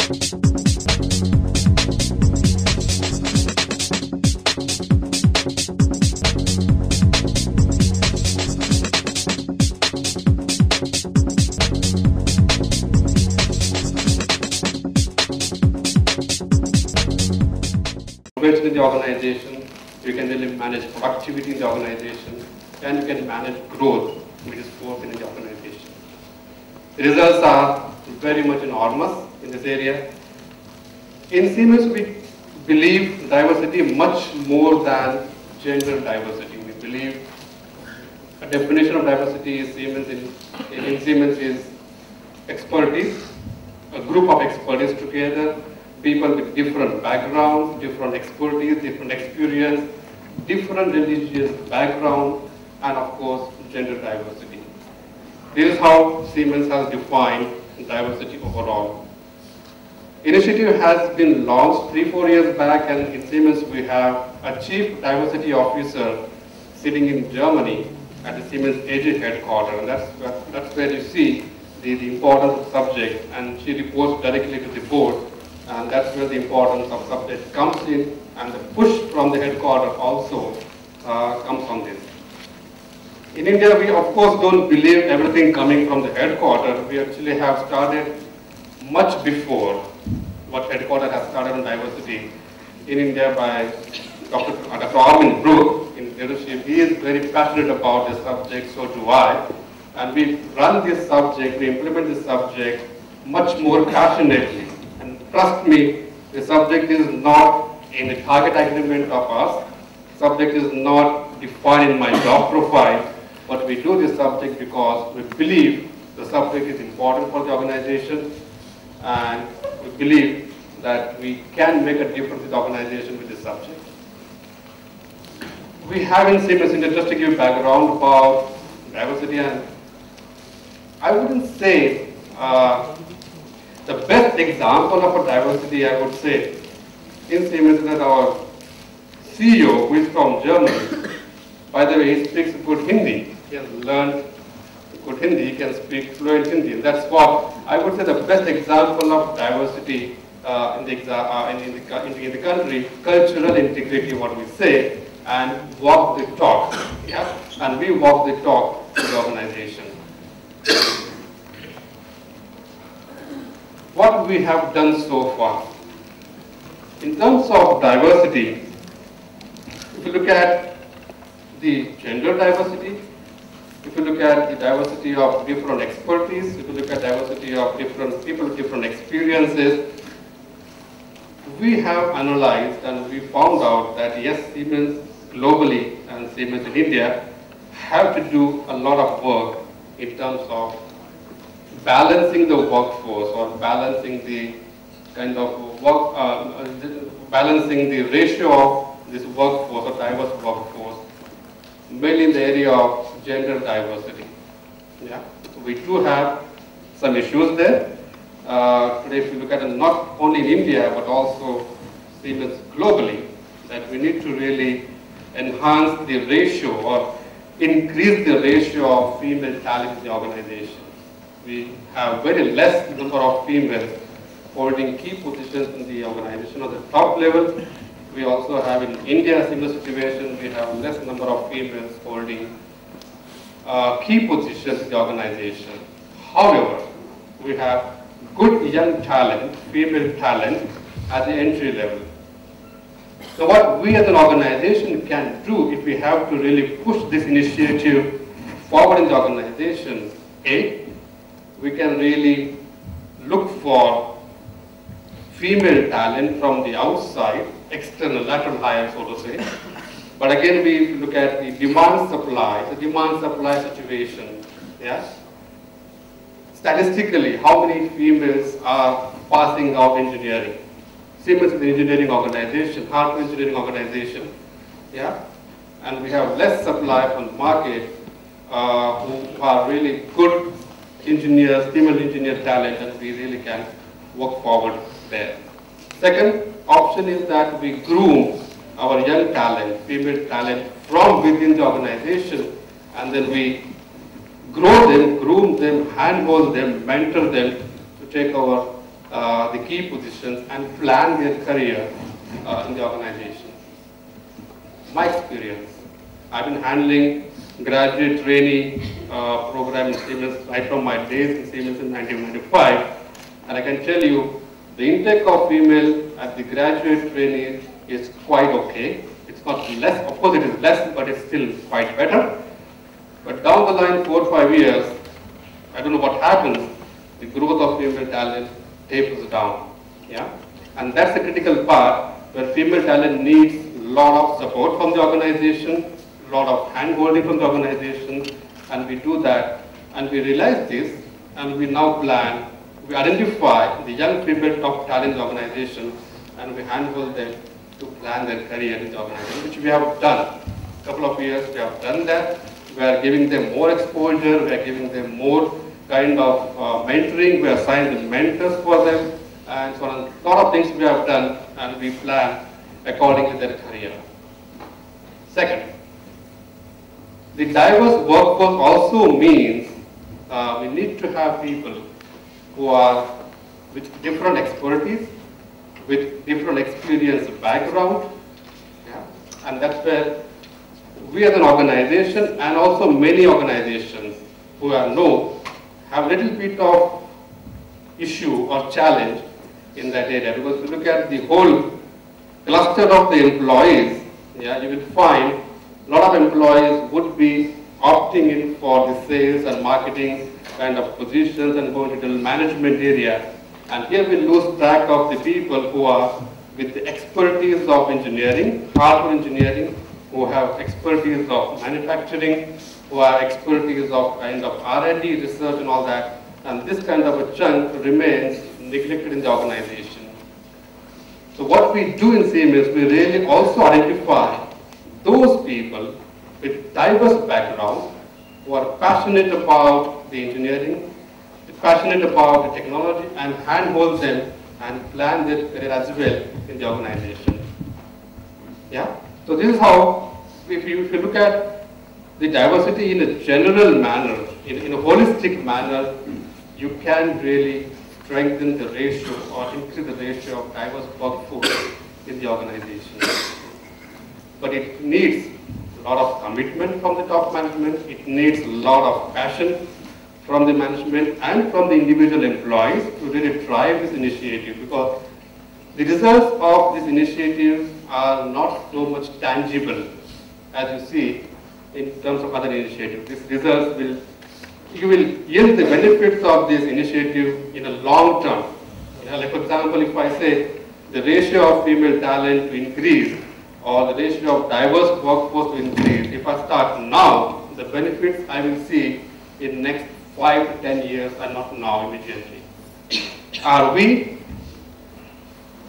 In the organization, you can really manage productivity in the organization, and you can manage growth, which is fourth in the organization. The results are very much enormous in this area. In Siemens, we believe diversity much more than gender diversity. We believe a definition of diversity is in Siemens is expertise, a group of expertise together, people with different backgrounds, different expertise, different experience, different religious background, and of course, gender diversity. This is how Siemens has defined diversity overall. Initiative has been launched 3-4 years back, and in Siemens we have a chief diversity officer sitting in Germany at the Siemens AG headquarters, and that's where you see the importance of subject, and she reports directly to the board. And that's where the importance of subject comes in, and the push from the headquarters also comes from this. In India, we of course don't believe everything coming from the headquarters. We actually have started much before what headquarters has started on diversity in India by Dr. Armin Brook in leadership. He is very passionate about this subject, so do I. And we run this subject, we implement this subject much more passionately. Trust me, the subject is not in the target agreement of us. Subject is not defined in my job profile, but we do this subject because we believe the subject is important for the organization, and we believe that we can make a difference in the organization with this subject. We have in Siemens, just to give background about diversity, and I wouldn't say the best example of a diversity, I would say, in Siemens is that our CEO, who is from Germany, by the way, he speaks good Hindi. He has learned good Hindi, he can speak fluent Hindi. And that's what I would say the best example of diversity in the country, cultural integrity, what we say, and walk the talk. Yeah? And we walk the talk in the organization. What we have done so far. In terms of diversity, if you look at the gender diversity, if you look at the diversity of different expertise, if you look at diversity of different people with different experiences, we have analyzed and we found out that yes, Siemens globally and Siemens in India have to do a lot of work in terms of balancing the workforce, or balancing the kind of work, balancing the ratio of this workforce, or diverse workforce, mainly in the area of gender diversity. Yeah, we do have some issues there. Today, if you look at it, not only in India but also Siemens globally, that we need to really enhance the ratio or increase the ratio of female talent in the organization. We have very less number of females holding key positions in the organization at the top level. We also have in India a similar situation. We have less number of females holding key positions in the organization. However, we have good young talent, female talent at the entry level. So what we as an organization can do if we have to really push this initiative forward in the organization, we can really look for female talent from the outside, external, lateral hire, so to say. But again, we look at the demand-supply, the demand-supply situation. Yeah? Statistically, how many females are passing out engineering? Siemens is an engineering organization, hardware engineering organization. Yeah? And we have less supply from the market who are really good engineers, female engineer talent, and we really can work forward there. Second option is that we groom our young talent, female talent from within the organization, and then we grow them, groom them, handhold them, mentor them to take over the key positions and plan their career in the organization. My experience, I've been handling graduate trainee program in Siemens right from my days in Siemens in 1995, and I can tell you the intake of female at the graduate trainee is quite okay. It's not less, of course it is less, but it's still quite better. But down the line, 4 or 5 years, I don't know what happens, the growth of female talent tapers down. Yeah? And that's the critical part where female talent needs a lot of support from the organization, a lot of hand-holding from the organization, and we do that, and we realize this, and we now plan, we identify the young female top talent organization, and we handhold them to plan their career in the organization, which we have done. A couple of years we have done that. We are giving them more exposure, we are giving them more kind of mentoring, we assign the mentors for them, and so on. A lot of things we have done, and we plan according to their career. Second, the diverse workforce also means we need to have people who are with different expertise, with different experience background, yeah? And that's where we as an organization and also many organizations who are have a little bit of issue or challenge in that area, because if you look at the whole cluster of the employees, yeah, you will find a lot of employees would be opting in for the sales and marketing kind of positions and going into the management area. And here we lose track of the people who are with the expertise of engineering, hardware engineering, who have expertise of manufacturing, who have expertise of kind of R&D, research and all that. And this kind of a chunk remains neglected in the organization. So what we do in Siemens, we really also identify those people with diverse backgrounds who are passionate about the engineering, passionate about the technology, and handhold them and plan their career as well in the organization. Yeah? So this is how, if you look at the diversity in a general manner, in a holistic manner, you can really strengthen the ratio or increase the ratio of diverse workforce in the organization. But it needs a lot of commitment from the top management, it needs a lot of passion from the management and from the individual employees to really drive this initiative, because the results of this initiative are not so much tangible as you see in terms of other initiatives. These results you will yield the benefits of this initiative in a long term. Like for example, if I say the ratio of female talent to increase or the ratio of diverse workforce to increase, if I start now, the benefits I will see in next 5 to 10 years and not now immediately. Are we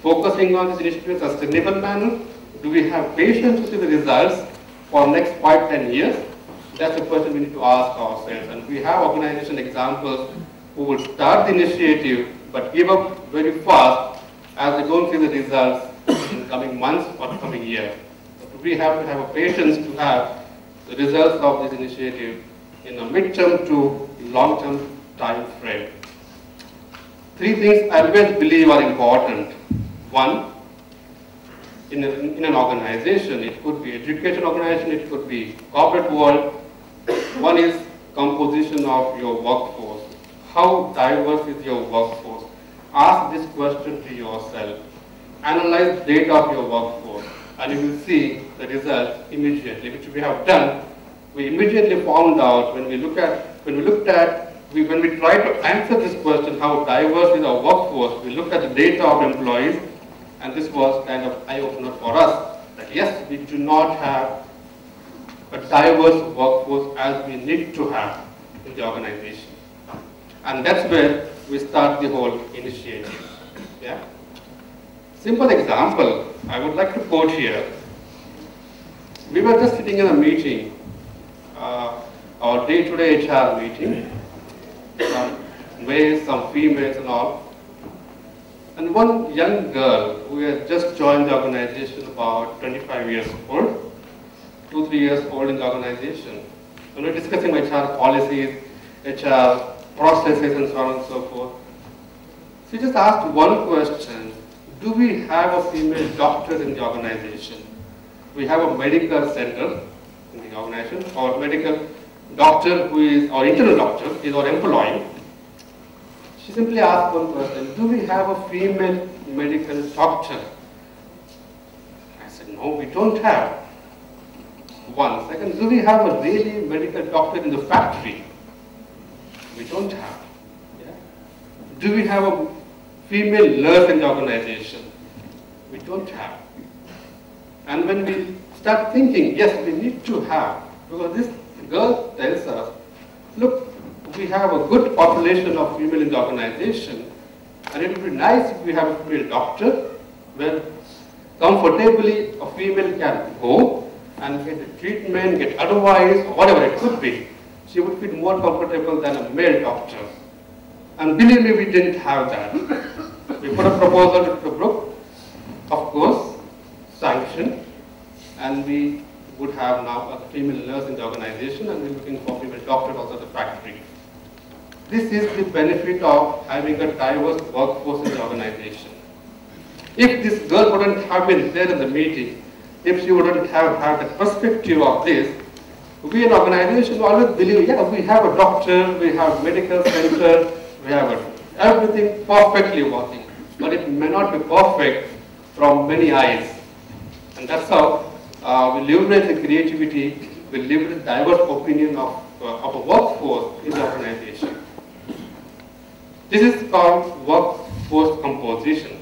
focusing on this initiative in a sustainable manner? Do we have patience to see the results for next 5 to 10 years? That's the question we need to ask ourselves. And we have organization examples who will start the initiative but give up very fast as they don't see the results in coming months or coming year. So we have to have a patience to have the results of this initiative in a midterm to long-term time frame. 3 things I always believe are important. One, in an organization, it could be education organization, it could be corporate world. One is composition of your workforce. How diverse is your workforce? Ask this question to yourself. Analyze the data of your workforce, and you will see the results immediately, which we have done. We immediately found out when we try to answer this question, how diverse is our workforce, we looked at the data of employees, and this was kind of eye-opener for us, that yes, we do not have a diverse workforce as we need to have in the organization. And that's where we start the whole initiative. Yeah? Simple example, I would like to quote here. We were just sitting in a meeting, our day-to-day HR meeting, some males, some females and all. And one young girl who had just joined the organization, about 25 years old, 2-3 years old in the organization. And we're discussing HR policies, HR processes and so on and so forth. She just asked one question: do we have a female doctor in the organization? We have a medical center in the organization, or medical doctor who is our internal doctor, is our employee. She simply asked one question: do we have a female medical doctor? I said, no, we don't have. One second, do we have a really medical doctor in the factory? We don't have. Yeah? Do we have a female nurse in the organization? We don't have. And when we start thinking, yes, we need to have, because this girl tells us, look, we have a good population of female in the organization, and it would be nice if we have a female doctor where comfortably a female can go and get the treatment, get advice, or whatever it could be. She would feel more comfortable than a male doctor. And believe me, we didn't have that. We put a proposal to the group, of course, sanctioned, and we would have now a female nurse in the organization, and we're looking for female doctors also at the factory. This is the benefit of having a diverse workforce in the organization. If this girl wouldn't have been there in the meeting, if she wouldn't have had the perspective of this, we an organization always believe, yeah, we have a doctor, we have medical center, we have everything perfectly working, but it may not be perfect from many eyes. And that's how we leverage the creativity, we leverage the diverse opinion of a workforce in the organization. This is called workforce composition.